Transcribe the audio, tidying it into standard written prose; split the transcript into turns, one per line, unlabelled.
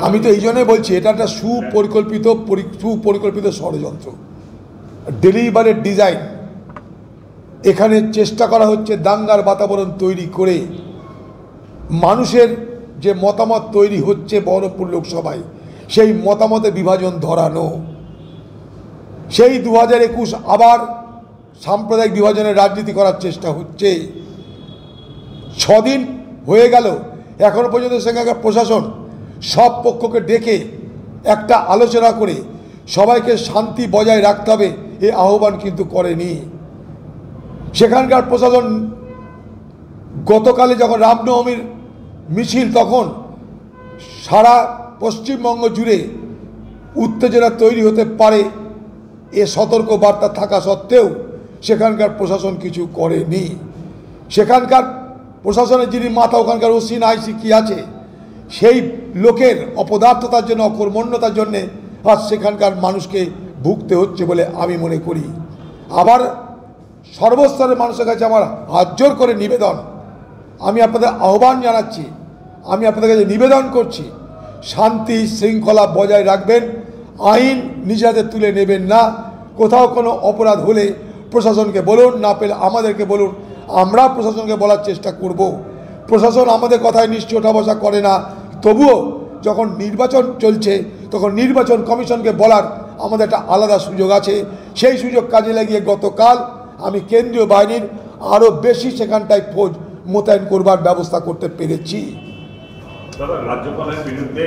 আমি তো এই জন্যই বলছি এটা একটা সুপরিকল্পিত ষড়যন্ত্র, ডেলিভারেট ডিজাইন। এখানে চেষ্টা করা হচ্ছে দাঙ্গার বাতাবরণ তৈরি করে মানুষের যে মতামত তৈরি হচ্ছে বহরমপুর লোকসভায় সেই মতামতে বিভাজন ধরানো। সেই 2021 আবার সাম্প্রদায়িক বিভাজনের রাজনীতি করার চেষ্টা হচ্ছে। 6 দিন হয়ে গেল, এখনো পর্যন্ত সেখানকার প্রশাসন সব পক্ষকে ডেকে একটা আলোচনা করে সবাইকে শান্তি বজায় রাখতে হবে এই আহ্বান কিন্তু করেনি। সেখানকার প্রশাসন গতকালে যখন রামনবমীর মিছিল, তখন সারা পশ্চিমবঙ্গ জুড়ে উত্তেজনা তৈরি হতে পারে এ সতর্ক বার্তা থাকা সত্ত্বেও সেখানকার প্রশাসন কিছু করেনি। সেখানকার প্রশাসনের যিনি মাথা, ওখানকার ওসি না আইসি কি আছে, সেই লোকের অপদার্থতার জন্য, অকর্মণ্যতার জন্যে আজ সেখানকার মানুষকে ভুগতে হচ্ছে বলে আমি মনে করি। আবার সর্বস্তরের মানুষের কাছে আমার হাত জোর করে নিবেদন, আমি আপনাদের আহ্বান জানাচ্ছি, আমি আপনাদের কাছে নিবেদন করছি, শান্তি শৃঙ্খলা বজায় রাখবেন, আইন নিজেদের তুলে নেবেন না। কোথাও কোনো অপরাধ হলে প্রশাসনকে বলুন, না পেলে আমাদেরকে বলুন, আমরা প্রশাসনকে বলার চেষ্টা করব। প্রশাসন আমাদের কথায় নিশ্চয় ওঠা বসা করে না, তবুও যখন নির্বাচন চলছে তখন নির্বাচন কমিশনকে বলার আমাদের একটা আলাদা সুযোগ আছে। সেই সুযোগ কাজে লাগিয়ে গতকাল আমি কেন্দ্রীয় বাহিনীর আরও বেশি সেখানটায় ফৌজ মোতায়েন করবার ব্যবস্থা করতে পেরেছি।
রাজ্যপালের বিরুদ্ধে